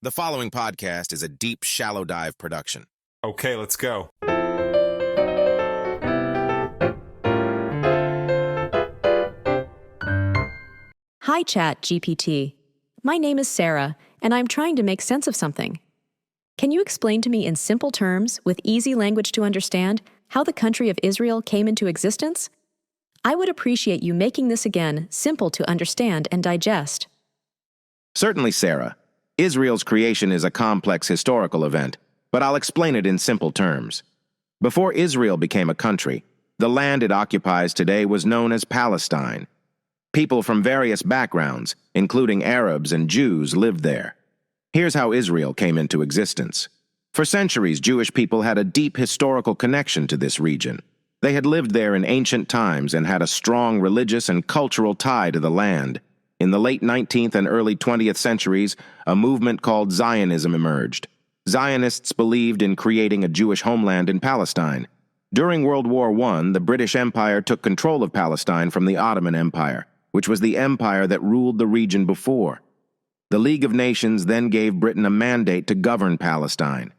The following podcast is a deep, shallow dive production. Okay, let's go. Hi, Chat GPT. My name is Sarah, and I'm trying to make sense of something. Can you explain to me in simple terms, with easy language to understand, how the country of Israel came into existence? I would appreciate you making this again simple to understand and digest. Certainly, Sarah. Israel's creation is a complex historical event, but I'll explain it in simple terms. Before Israel became a country, the land it occupies today was known as Palestine. People from various backgrounds, including Arabs and Jews, lived there. Here's how Israel came into existence. For centuries, Jewish people had a deep historical connection to this region. They had lived there in ancient times and had a strong religious and cultural tie to the land. In the late 19th and early 20th centuries, a movement called Zionism emerged. Zionists believed in creating a Jewish homeland in Palestine. During World War I, the British Empire took control of Palestine from the Ottoman Empire, which was the empire that ruled the region before. The League of Nations then gave Britain a mandate to govern Palestine.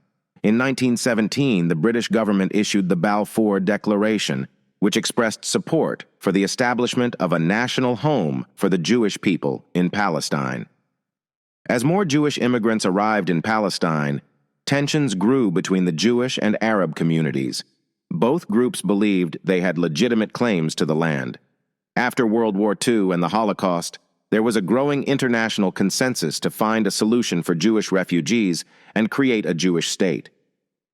In 1917, the British government issued the Balfour Declaration, which expressed support for the establishment of a national home for the Jewish people in Palestine. As more Jewish immigrants arrived in Palestine, tensions grew between the Jewish and Arab communities. Both groups believed they had legitimate claims to the land. After World War II and the Holocaust, there was a growing international consensus to find a solution for Jewish refugees and create a Jewish state.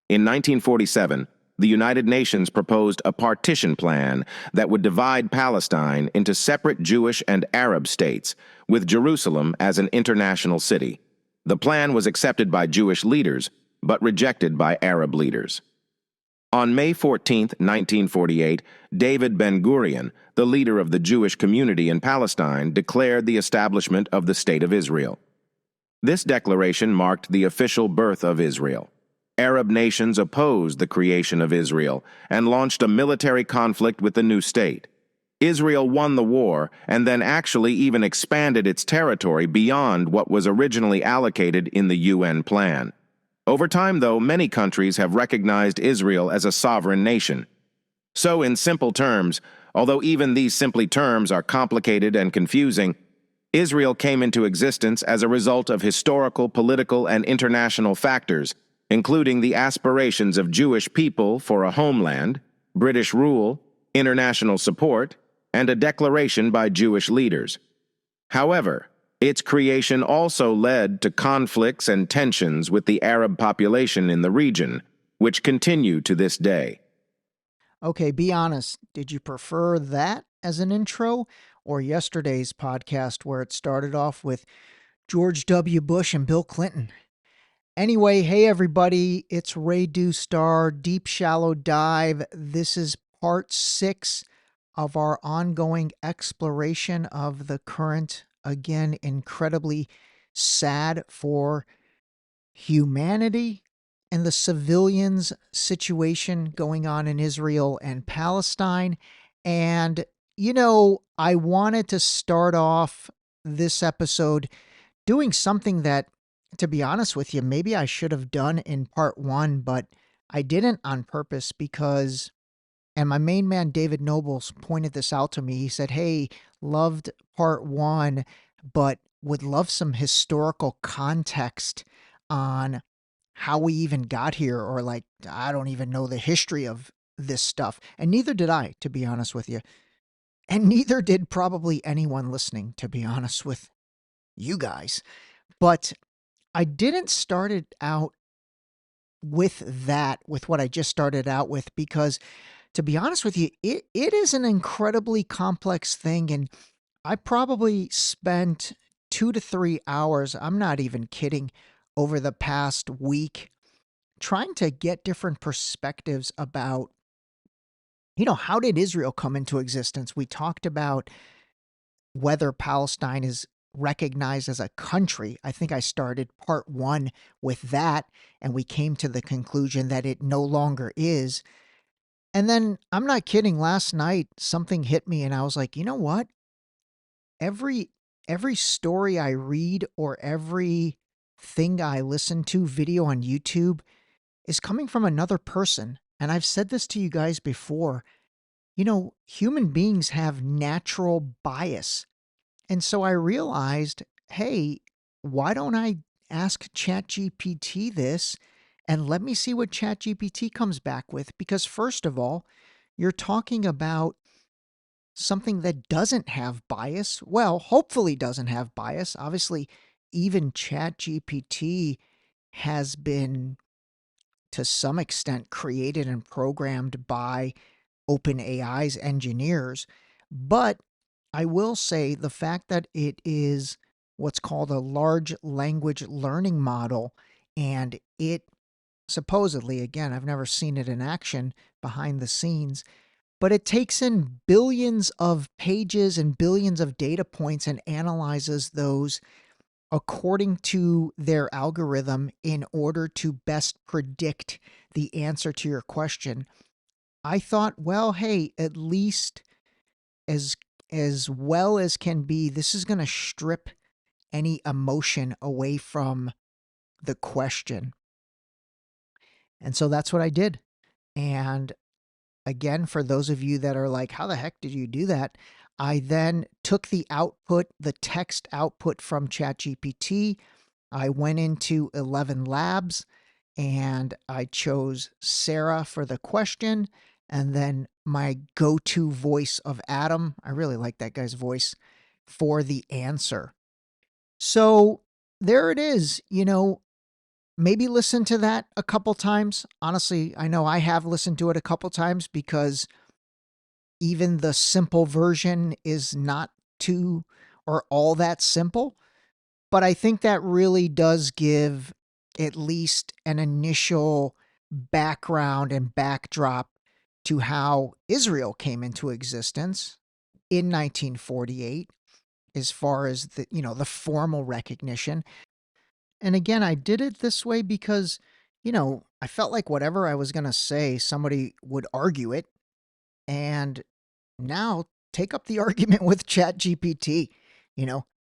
In 1947, the United Nations proposed a partition plan that would divide Palestine into separate Jewish and Arab states, with Jerusalem as an international city. The plan was accepted by Jewish leaders, but rejected by Arab leaders. On May 14, 1948, David Ben-Gurion, the leader of the Jewish community in Palestine, declared the establishment of the State of Israel. This declaration marked the official birth of Israel. Arab nations opposed the creation of Israel and launched a military conflict with the new state. Israel won the war and then actually even expanded its territory beyond what was originally allocated in the UN plan. Over time, though, many countries have recognized Israel as a sovereign nation. So, in simple terms, although even these simple terms are complicated and confusing, Israel came into existence as a result of historical, political, and international factors, including the aspirations of Jewish people for a homeland, British rule, international support, and a declaration by Jewish leaders. However, its creation also led to conflicts and tensions with the Arab population in the region, which continue to this day. Okay, be honest. Did you prefer that as an intro or yesterday's podcast where it started off with George W. Bush and Bill Clinton? Anyway, hey everybody, it's Ray Star, Deep Shallow Dive. This is part 6 of our ongoing exploration of the current, again, incredibly sad for humanity and the civilians situation going on in Israel and Palestine. And, I wanted to start off this episode doing something that, to be honest with you, maybe I should have done in part 1, but I didn't on purpose because, and my main man David Nobles pointed this out to me. He said, hey, loved part 1, but would love some historical context on how we even got here, or I don't even know the history of this stuff. And neither did I, to be honest with you. And neither did probably anyone listening, to be honest with you guys. But I didn't start it out with what I just started out with, because to be honest with you, it is an incredibly complex thing. And I probably spent 2 to 3 hours, I'm not even kidding, over the past week trying to get different perspectives about, how did Israel come into existence? We talked about whether Palestine is recognized as a country. I think I started part 1 with that, and we came to the conclusion that it no longer is. And then, I'm not kidding, last night something hit me and I was like, you know what? Every story I read or every thing I listen to, video on YouTube, is coming from another person. And I've said this to you guys before. Human beings have natural bias. And so I realized, hey, why don't I ask ChatGPT this and let me see what ChatGPT comes back with? Because first of all, you're talking about something that doesn't have bias. Well, hopefully doesn't have bias. Obviously, even ChatGPT has been to some extent created and programmed by OpenAI's engineers. But I will say the fact that it is what's called a large language learning model, and it supposedly, again, I've never seen it in action behind the scenes, but it takes in billions of pages and billions of data points and analyzes those according to their algorithm in order to best predict the answer to your question. I thought, well, hey, at least as well as can be, this is going to strip any emotion away from the question. And so that's what I did. And again, for those of you that are like, how the heck did you do that? I then took the output, the text output from ChatGPT. I went into 11 Labs and I chose Sarah for the question, and then my go-to voice of Adam, I really like that guy's voice, for the answer. So there it is. Maybe listen to that a couple times. Honestly, I know I have listened to it a couple times because even the simple version is not too or all that simple. But I think that really does give at least an initial background and backdrop to how Israel came into existence in 1948, as far as the formal recognition. And again, I did it this way because, I felt like whatever I was going to say, somebody would argue it. And now take up the argument with ChatGPT.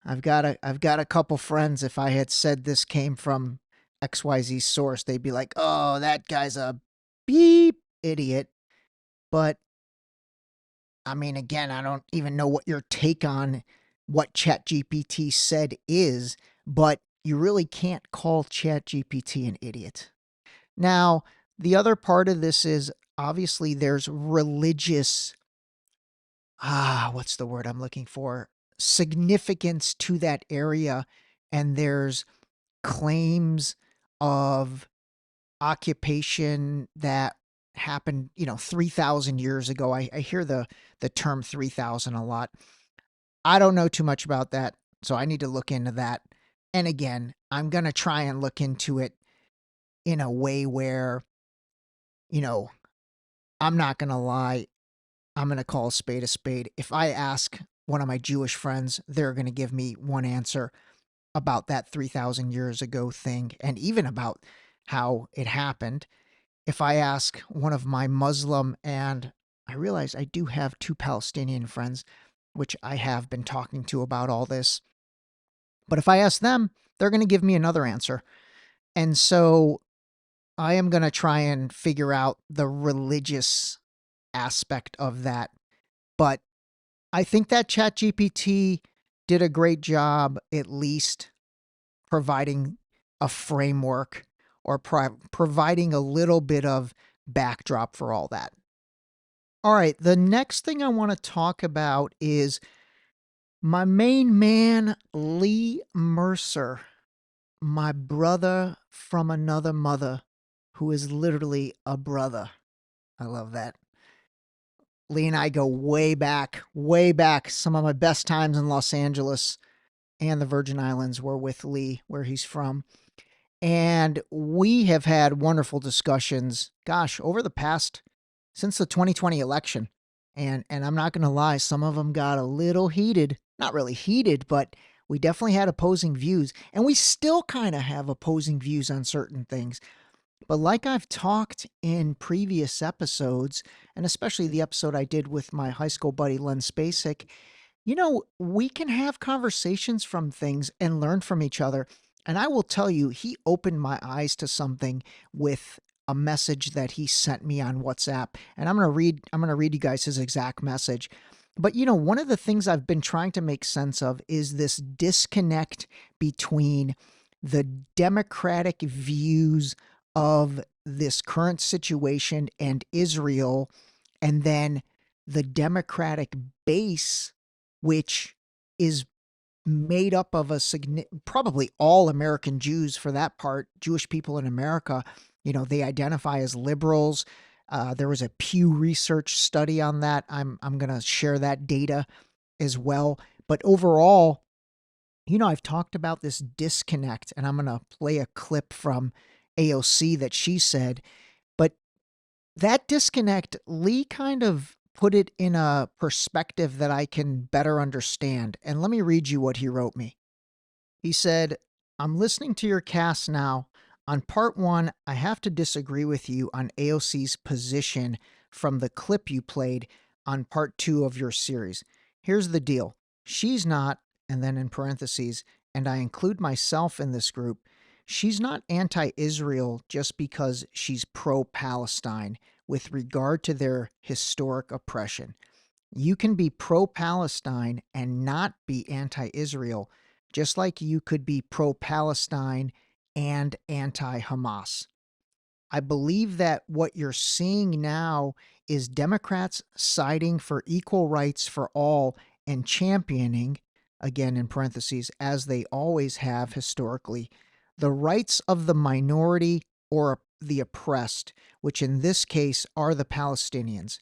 I've got a couple friends. If I had said this came from XYZ source, they'd be like, "Oh, that guy's a beep idiot." But I mean, again, I don't even know what your take on what ChatGPT said is, but you really can't call ChatGPT an idiot. Now, the other part of this is obviously there's religious, what's the word I'm looking for? Significance to that area. And there's claims of occupation that happened, 3,000 years ago. I hear the term 3,000 a lot. I don't know too much about that, so I need to look into that. And again, I'm going to try and look into it in a way where, I'm not going to lie. I'm going to call a spade a spade. If I ask one of my Jewish friends, they're going to give me one answer about that 3,000 years ago thing, and even about how it happened. If I ask one of my Muslim, and I realize I do have 2 Palestinian friends, which I have been talking to about all this, but if I ask them, they're going to give me another answer. And so I am going to try and figure out the religious aspect of that. But I think that ChatGPT did a great job, at least providing a framework or providing a little bit of backdrop for all that. All right, the next thing I want to talk about is my main man, Lee Mercer, my brother from another mother, who is literally a brother. I love that. Lee and I go way back, way back. Some of my best times in Los Angeles and the Virgin Islands were with Lee, where he's from. And we have had wonderful discussions, gosh, over the past, since the 2020 election. And I'm not going to lie, some of them got a little heated. Not really heated, but we definitely had opposing views. And we still kind of have opposing views on certain things. But like I've talked in previous episodes, and especially the episode I did with my high school buddy, Len Spacek, we can have conversations from things and learn from each other. And I will tell you, he opened my eyes to something with a message that he sent me on WhatsApp. And I'm going to read you guys his exact message. But one of the things I've been trying to make sense of is this disconnect between the democratic views of this current situation and Israel, and then the democratic base, which is made up of probably all American Jews for that part, Jewish people in America. They identify as liberals. There was a Pew Research study on that. I'm going to share that data as well. But overall, I've talked about this disconnect, and I'm going to play a clip from AOC that she said. But that disconnect, Lee kind of put it in a perspective that I can better understand. And let me read you what he wrote me. He said, "I'm listening to your cast now. On part 1, I have to disagree with you on AOC's position from the clip you played on part 2 of your series. Here's the deal. She's not," and then in parentheses, "and I include myself in this group, she's not anti-Israel just because she's pro-Palestine with regard to their historic oppression. You can be pro-Palestine and not be anti-Israel, just like you could be pro-Palestine and anti-Hamas. I believe that what you're seeing now is Democrats siding for equal rights for all and championing, again in parentheses, as they always have historically, the rights of the minority or the oppressed, which in this case are the Palestinians.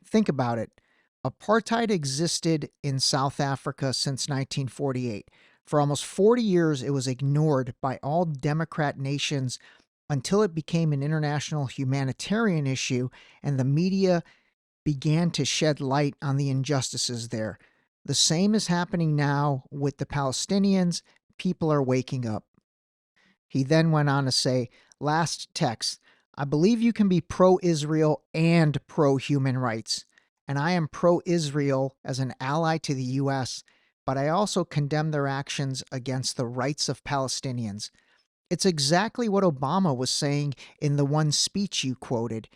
Think about it. Apartheid existed in South Africa since 1948. For almost 40 years, it was ignored by all Democrat nations until it became an international humanitarian issue and the media began to shed light on the injustices there. The same is happening now with the Palestinians. People are waking up." He then went on to say, last text, "I believe you can be pro-Israel and pro-human rights. And I am pro-Israel as an ally to the U.S., but I also condemn their actions against the rights of Palestinians." It's exactly what Obama was saying in the one speech you quoted.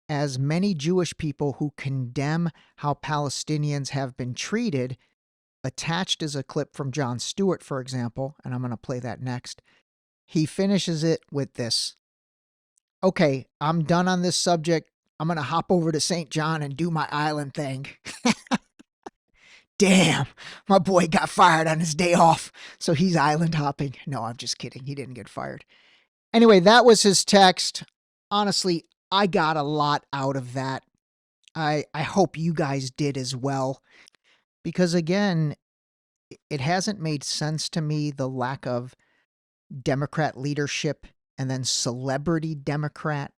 As many Jewish people who condemn how Palestinians have been treated, attached is a clip from Jon Stewart, for example, and I'm going to play that next. He finishes it with this. "Okay, I'm done on this subject. I'm going to hop over to St. John and do my island thing." Damn, my boy got fired on his day off, so he's island hopping. No, I'm just kidding. He didn't get fired. Anyway, that was his text. Honestly, I got a lot out of that. I hope you guys did as well. Because again, it hasn't made sense to me, the lack of Democrat leadership and then celebrity Democrat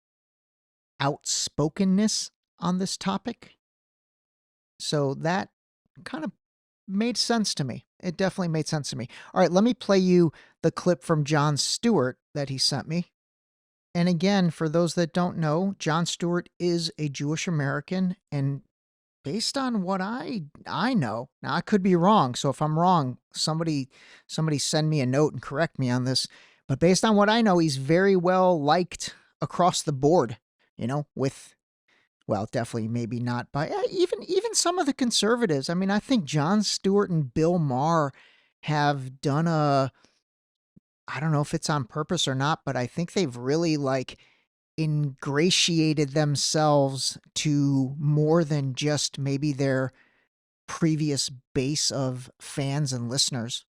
outspokenness on this topic. So that kind of made sense to me. It definitely made sense to me. All right, let me play you the clip from Jon Stewart that he sent me. And again, for those that don't know, Jon Stewart is a Jewish American, and based on what I know, now I could be wrong. So if I'm wrong, somebody send me a note and correct me on this. But based on what I know, he's very well liked across the board, with, well, definitely maybe not by even some of the conservatives. I mean, I think Jon Stewart and Bill Maher have done I don't know if it's on purpose or not, but I think they've really ingratiated themselves to more than just maybe their previous base of fans and listeners.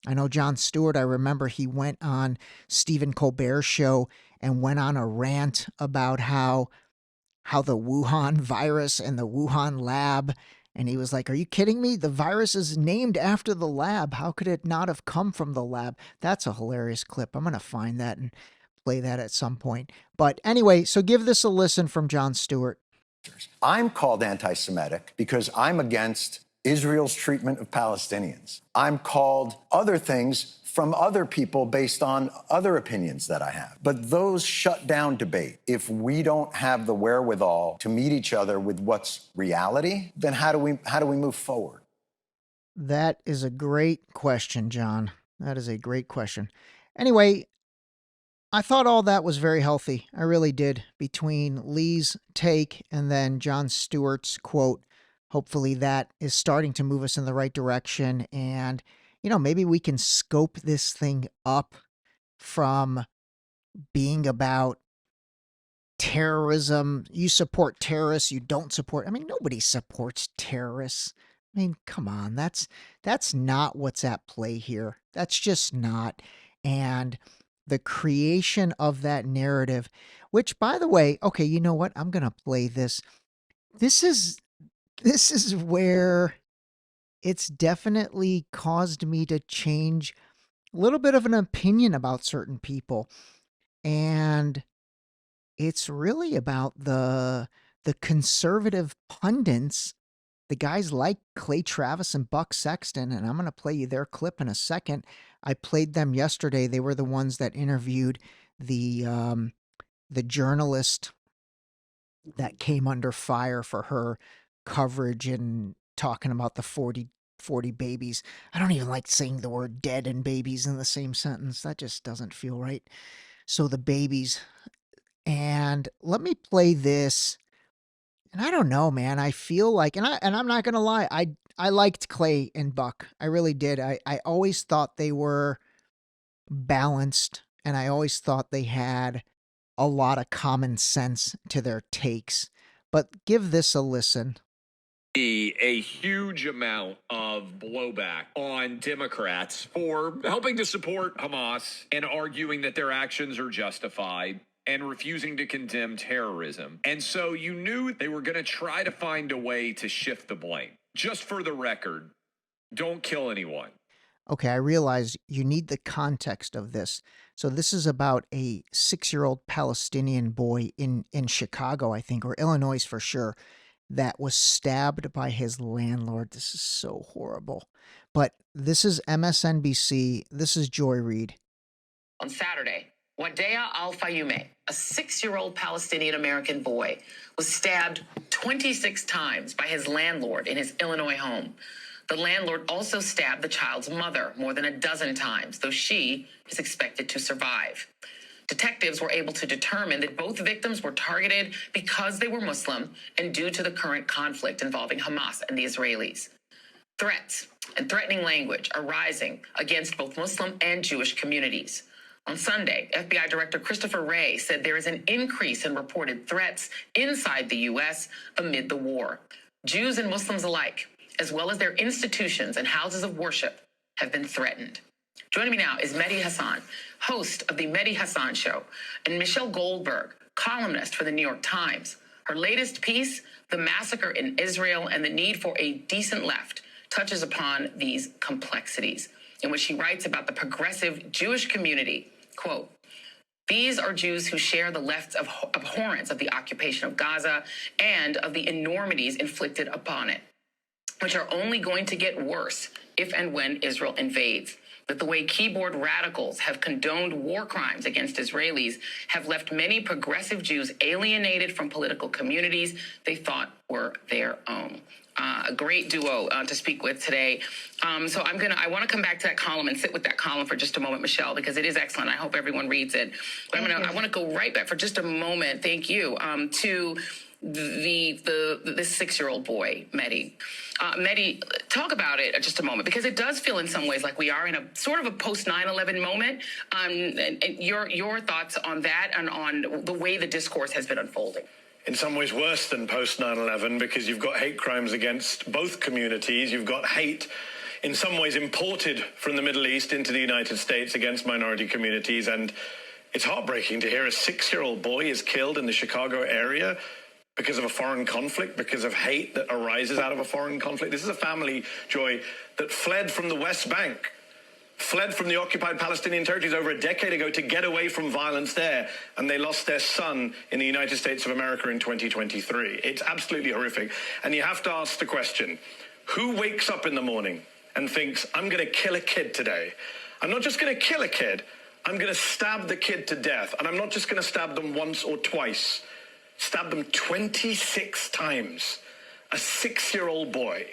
I know Jon Stewart, I remember he went on Stephen Colbert's show and went on a rant about how the Wuhan virus and the Wuhan lab, and he was like, "Are you kidding me? The virus is named after the lab. How could it not have come from the lab?" That's a hilarious clip. I'm going to find that and play that at some point. But anyway, so give this a listen from Jon Stewart. "I'm called anti-Semitic because I'm against Israel's treatment of Palestinians. I'm called other things from other people based on other opinions that I have. But those shut down debate. If we don't have the wherewithal to meet each other with what's reality, then how do we move forward?" That is a great question, John. That is a great question. Anyway, I thought all that was very healthy. I really did. Between Lee's take and then Jon Stewart's quote, hopefully that is starting to move us in the right direction. And, maybe we can scope this thing up from being about terrorism. You support terrorists, you don't support. I mean, nobody supports terrorists. I mean, come on. That's not what's at play here. That's just not. And the creation of that narrative, which, by the way, okay, you know what? I'm going to play this. This is where it's definitely caused me to change a little bit of an opinion about certain people. And it's really about the conservative pundits, the guys like Clay Travis and Buck Sexton, and I'm going to play you their clip in a second. I played them yesterday. They were the ones that interviewed the journalist that came under fire for her coverage and talking about the 40 babies. I don't even like saying the word dead and babies in the same sentence. That just doesn't feel right. So the babies. And let me play this. And I don't know, man. I feel like, and I'm not gonna lie, I liked Clay and Buck. I really did. I always thought they were balanced, and I always thought they had a lot of common sense to their takes. But give this a listen. A huge amount of blowback on Democrats for helping to support Hamas and arguing that their actions are justified and refusing to condemn terrorism. And so you knew they were going to try to find a way to shift the blame. Just for the record, don't kill anyone. Okay, I realize you need the context of this. So this is about a 6-year-old Palestinian boy in Chicago, I think, or Illinois for sure, that was stabbed by his landlord. This is so horrible. But this is MSNBC. This is Joy Reid. On Saturday, Wadea Al-Fayoume, a 6-year-old Palestinian-American boy, was stabbed 26 times by his landlord in his Illinois home. The landlord also stabbed the child's mother more than a dozen times, though she is expected to survive. Detectives were able to determine that both victims were targeted because they were Muslim and due to the current conflict involving Hamas and the Israelis. Threats and threatening language are rising against both Muslim and Jewish communities. On Sunday, FBI Director Christopher Wray said there is an increase in reported threats inside the U.S. amid the war. Jews and Muslims alike, as well as their institutions and houses of worship, have been threatened. Joining me now is Mehdi Hasan, host of The Mehdi Hasan Show, and Michelle Goldberg, columnist for The New York Times. Her latest piece, The Massacre in Israel and the Need for a Decent Left, touches upon these complexities, in which she writes about the progressive Jewish community. Quote, "These are Jews who share the left's abhorrence of the occupation of Gaza and of the enormities inflicted upon it, which are only going to get worse if and when Israel invades. That the way keyboard radicals have condoned war crimes against Israelis have left many progressive Jews alienated from political communities they thought were their own." A great duo to speak with today. So I want to come back to that column and sit with that column for just a moment, Michelle, because it is excellent. I hope everyone reads it. But I want to go right back for just a moment. Thank you to this 6-year-old boy, Mehdi. Mehdi, talk about it just a moment, because it does feel in some ways like we are in a sort of a post 9/11 moment. And your thoughts on that and on the way the discourse has been unfolding. In some ways worse than post 9/11, because you've got hate crimes against both communities. You've got hate in some ways imported from the Middle East into the United States against minority communities. And it's heartbreaking to hear a 6-year-old boy is killed in the Chicago area because of a foreign conflict, because of hate that arises out of a foreign conflict. This is a family, Joy, that fled from the West Bank, fled from the occupied Palestinian territories over a decade ago to get away from violence there, and they lost their son in the United States of America in 2023. It's absolutely horrific. And you have to ask the question, who wakes up in the morning and thinks, I'm going to kill a kid today? I'm not just going to kill a kid, I'm going to stab the kid to death. And I'm not just going to stab them once or twice, stab them 26 times. A 6-year-old boy.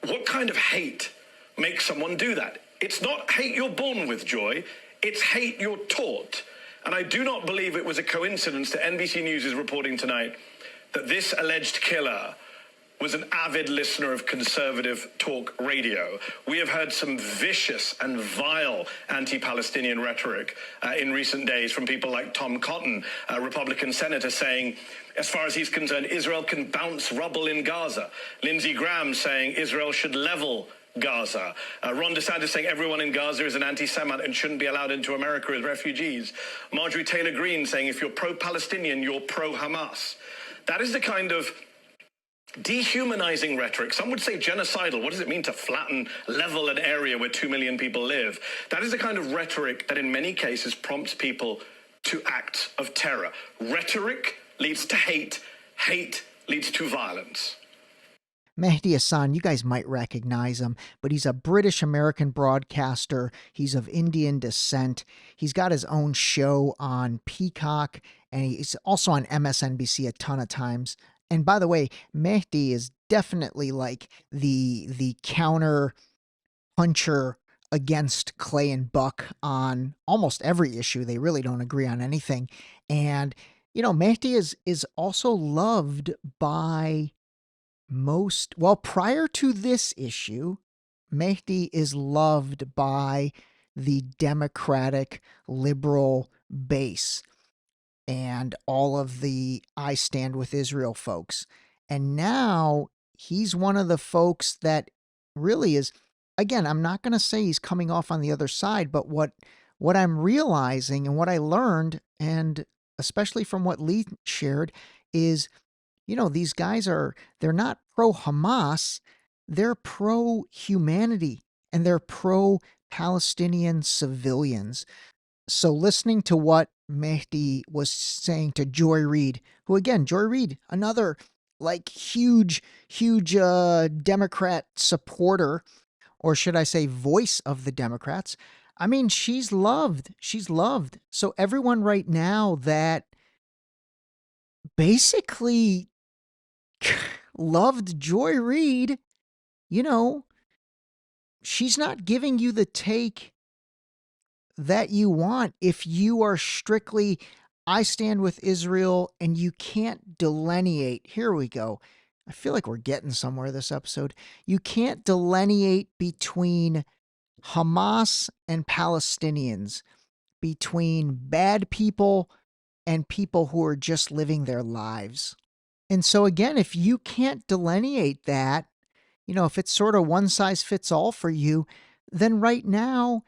What kind of hate makes someone do that? It's not hate you're born with, Joy. It's hate you're taught. And I do not believe it was a coincidence that NBC News is reporting tonight that this alleged killer was an avid listener of conservative talk radio. We have heard some vicious and vile anti-Palestinian rhetoric in recent days from people like Tom Cotton, a Republican senator, saying, as far as he's concerned, Israel can bounce rubble in Gaza. Lindsey Graham saying Israel should level Gaza. Ron DeSantis saying everyone in Gaza is an anti-Semite and shouldn't be allowed into America as refugees. Marjorie Taylor Greene saying if you're pro-Palestinian, you're pro-Hamas. That is the kind of dehumanizing rhetoric. Some would say genocidal. What does it mean to flatten, level an area where 2 million people live? That is the kind of rhetoric that in many cases prompts people to acts of terror. Rhetoric leads to hate. Hate leads to violence. Mehdi Hasan, you guys might recognize him, but he's a British-American broadcaster. He's of Indian descent. He's got his own show on Peacock, and he's also on MSNBC a ton of times. And by the way, Mehdi is definitely like the counter puncher against Clay and Buck on almost every issue. They really don't agree on anything. And, you know, Mehdi is also loved by most, well, prior to this issue, Mehdi is loved by the Democratic liberal base and all of the I Stand With Israel folks. And now he's one of the folks that really is, again, I'm not going to say he's coming off on the other side, but what I'm realizing and what I learned, and especially from what Lee shared, is, you know, these guys they're not pro-Hamas, they're pro-humanity, and they're pro-Palestinian civilians. So listening to what Mehdi was saying to Joy Reid, who again, Joy Reid, another like huge Democrat supporter, or should I say voice of the Democrats. I mean, she's loved. She's loved. So everyone right now that basically loved Joy Reid, you know, she's not giving you the take that you want if you are strictly, I stand with Israel, and you can't delineate. Here we go. I feel like we're getting somewhere this episode. You can't delineate between Hamas and Palestinians, between bad people and people who are just living their lives. And so again, if you can't delineate that, you know, if it's sort of one size fits all for you, then right now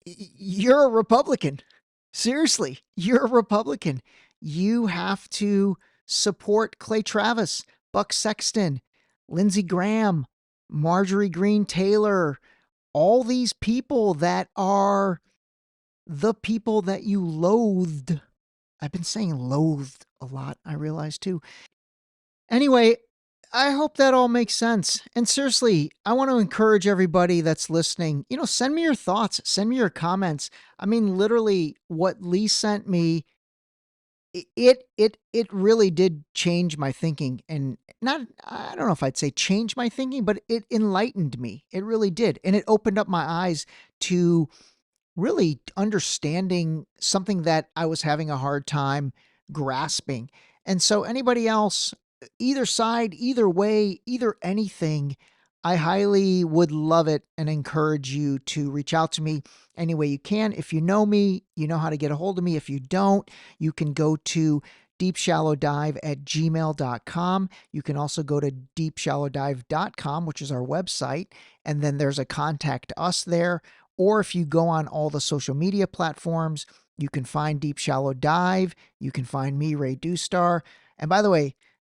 you're a Republican. Seriously, you're a Republican. You have to support Clay Travis, Buck Sexton, Lindsey Graham, Marjorie Greene Taylor, all these people that are the people that you loathed. I've been saying loathed a lot, I realize too. Anyway, I hope that all makes sense. And seriously, I want to encourage everybody that's listening, you know, send me your thoughts, send me your comments. I mean, literally what Lee sent me, it really did change my thinking. And not, I don't know if I'd say change my thinking, but it enlightened me. It really did. And it opened up my eyes to really understanding something that I was having a hard time grasping. And so anybody else, either side, either way, either anything, I highly would love it and encourage you to reach out to me any way you can. If you know me, you know how to get a hold of me. If you don't, you can go to deepshallowdive@gmail.com. You can also go to deepshallowdive.com, which is our website, and then there's a contact us there. Or if you go on all the social media platforms, you can find Deep Shallow Dive. You can find me, Ray Dustar. And by the way,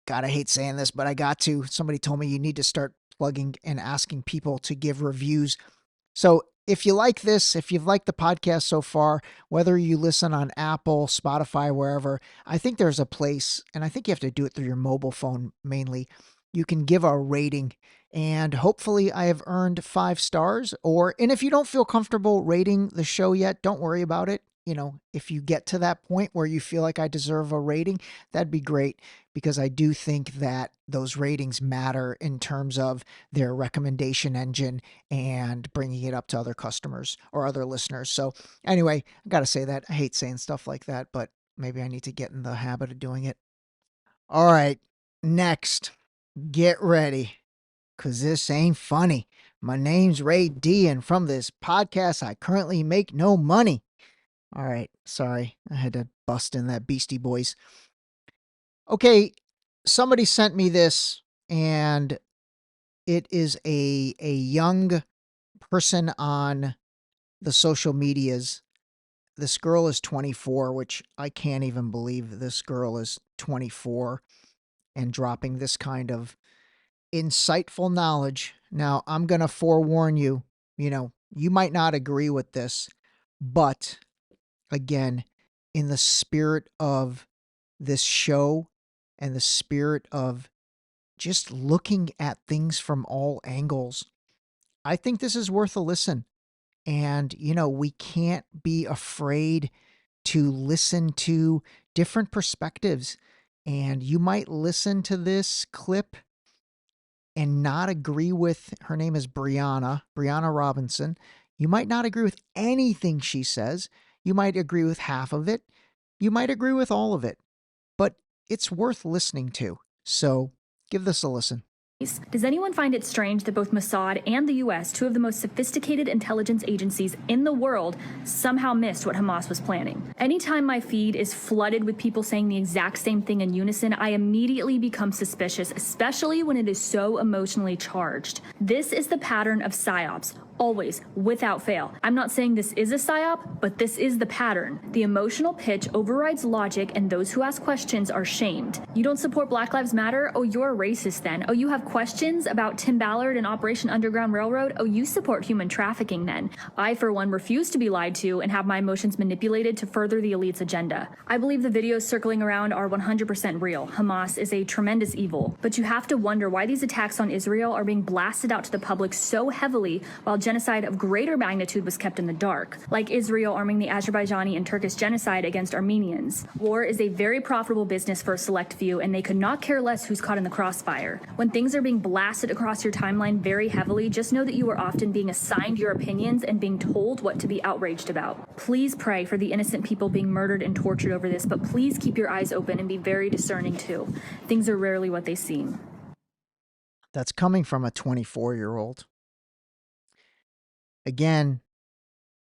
God, I hate saying this, but I got to. Somebody told me you need to start plugging and asking people to give reviews. So if you like this, if you've liked the podcast so far, whether you listen on Apple, Spotify, wherever, I think there's a place, and I think you have to do it through your mobile phone mainly. You can give a rating, and hopefully I have earned 5 stars. And if you don't feel comfortable rating the show yet, don't worry about it. if you get to that point where you feel like I deserve a rating, that'd be great, because I do think that those ratings matter in terms of their recommendation engine and bringing it up to other customers or other listeners. So anyway, I got to say that. I hate saying stuff like that, but maybe I need to get in the habit of doing it. All right, next, get ready, because this ain't funny. My name's Ray D, and from this podcast, I currently make no money. All right, sorry. I had to bust in that Beastie Boys. Okay, somebody sent me this, and it is a young person on the social medias. This girl is 24, which I can't even believe this girl is 24 and dropping this kind of insightful knowledge. Now, I'm going to forewarn you, you might not agree with this, but again, in the spirit of this show and the spirit of just looking at things from all angles, I think this is worth a listen. And, we can't be afraid to listen to different perspectives. And you might listen to this clip and not agree with, her name is Brianna Robinson. You might not agree with anything she says. You might agree with half of it. You might agree with all of it, but it's worth listening to. So give this a listen. Does anyone find it strange that both Mossad and the U.S., two of the most sophisticated intelligence agencies in the world, somehow missed what Hamas was planning? Anytime my feed is flooded with people saying the exact same thing in unison, I immediately become suspicious, especially when it is so emotionally charged. This is the pattern of psyops. Always, without fail. I'm not saying this is a psyop, but this is the pattern. The emotional pitch overrides logic, and those who ask questions are shamed. You don't support Black Lives Matter? Oh, you're a racist then. Oh, you have questions about Tim Ballard and Operation Underground Railroad? Oh, you support human trafficking then. I, for one, refuse to be lied to and have my emotions manipulated to further the elite's agenda. I believe the videos circling around are 100% real. Hamas is a tremendous evil, but you have to wonder why these attacks on Israel are being blasted out to the public so heavily while genocide of greater magnitude was kept in the dark, like Israel arming the Azerbaijani and Turkish genocide against Armenians. War is a very profitable business for a select few, and they could not care less who's caught in the crossfire. When things are being blasted across your timeline very heavily, just know that you are often being assigned your opinions and being told what to be outraged about. Please pray for the innocent people being murdered and tortured over this, but please keep your eyes open and be very discerning too. Things are rarely what they seem. That's coming from a 24-year-old. Again,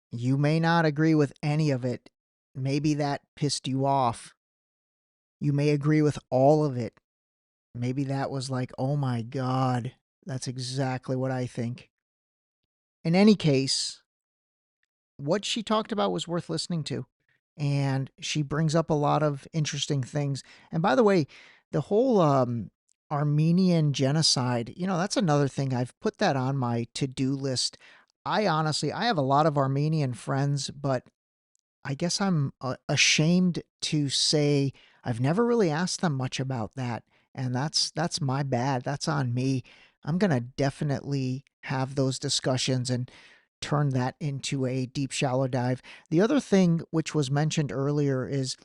you may not agree with any of it. Maybe that pissed you off. You may agree with all of it. Maybe that was like, oh my God, that's exactly what I think. In any case, what she talked about was worth listening to. And she brings up a lot of interesting things. And by the way, the whole Armenian genocide, that's another thing. I've put that on my to-do list. I have a lot of Armenian friends, but I guess I'm ashamed to say I've never really asked them much about that. And that's my bad. That's on me. I'm going to definitely have those discussions and turn that into a deep, shallow dive. The other thing which was mentioned earlier is,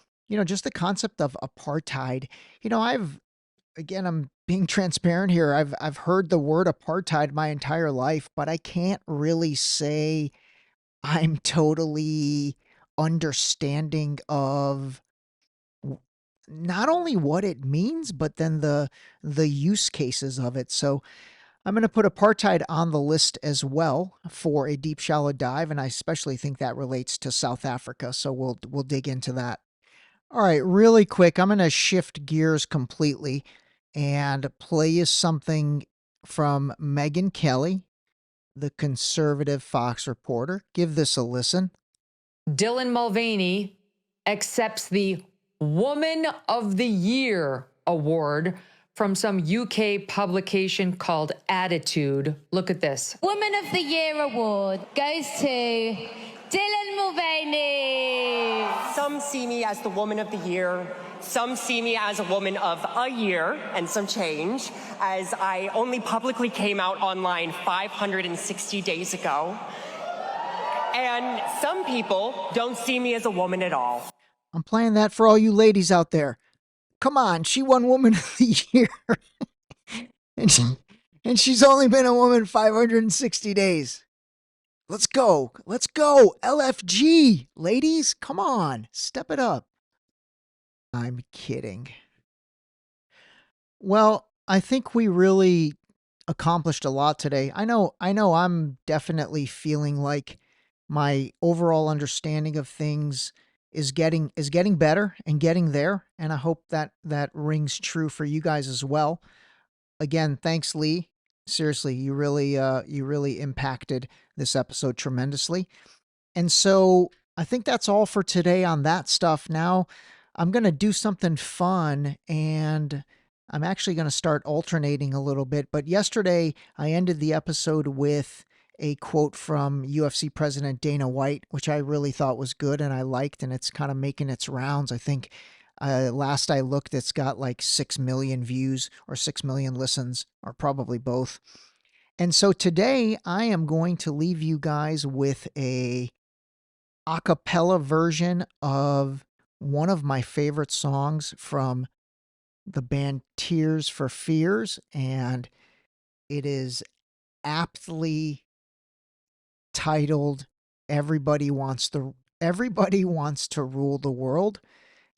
just the concept of apartheid. I'm being transparent here. I've heard the word apartheid my entire life, but I can't really say I'm totally understanding of not only what it means, but then the use cases of it. So I'm going to put apartheid on the list as well for a deep, shallow dive, and I especially think that relates to South Africa. So we'll dig into that. All right, really quick, I'm going to shift gears completely and play you something from Megyn Kelly, the conservative Fox reporter. Give this a listen. Dylan Mulvaney accepts the Woman of the Year award from some UK publication called Attitude. Look at this. Woman of the Year award goes to Dylan Mulvaney. Some see me as the Woman of the Year. Some see me as a woman of a year and some change, as I only publicly came out online 560 days ago. And some people don't see me as a woman at all. I'm playing that for all you ladies out there. Come on, she won Woman of the Year. and she's only been a woman 560 days. Let's go. Let's go. LFG. Ladies, come on. Step it up. I'm kidding. Well, I think we really accomplished a lot today. I know I'm definitely feeling like my overall understanding of things is getting better and getting there, and I hope that rings true for you guys as well. Again, thanks, Lee. Seriously, you really impacted this episode tremendously. And so I think that's all for today on that stuff. Now I'm going to do something fun, and I'm actually going to start alternating a little bit. But yesterday I ended the episode with a quote from UFC President Dana White, which I really thought was good and I liked, and it's kind of making its rounds. I think last I looked, it's got like 6 million views or 6 million listens, or probably both. And so today I am going to leave you guys with a cappella version of one of my favorite songs from the band Tears for Fears, and it is aptly titled Everybody Wants to Rule the World.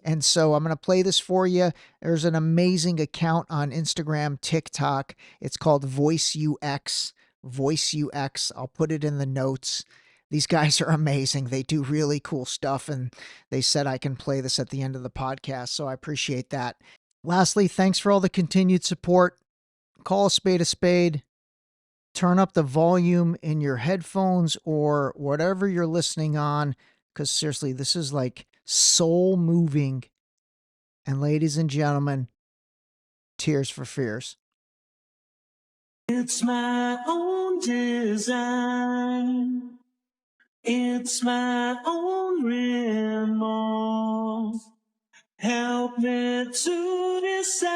And so I'm going to play this for you. There's an amazing account on Instagram, TikTok. It's called VoiceUX. VoiceUX. I'll put it in the notes. These guys are amazing. They do really cool stuff, and they said I can play this at the end of the podcast, so I appreciate that. Lastly, thanks for all the continued support. Call a spade a spade. Turn up the volume in your headphones or whatever you're listening on, because seriously, this is like soul moving. And ladies and gentlemen, Tears for Fears. It's my own design. It's my own remorse. Help me to decide.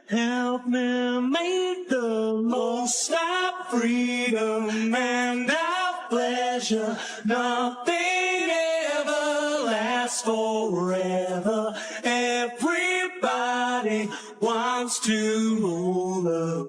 Help me make the most of freedom and of pleasure. Nothing ever lasts forever. Everybody wants to roll up.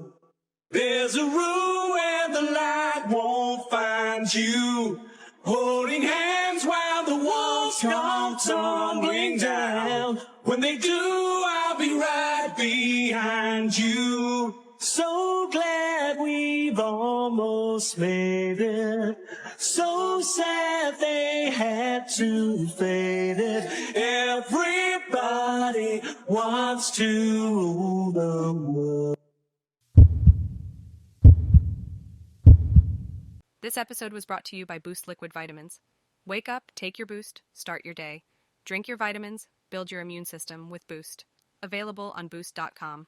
There's a room where the light won't find you. Holding hands while the walls come tumbling down. When they do, I'll be right behind you. So glad we've almost made it. So sad they had to fade it. Everybody wants to rule the world. This episode was brought to you by Boost Liquid Vitamins. Wake up, take your Boost, start your day. Drink your vitamins, build your immune system with Boost. Available on Boost.com.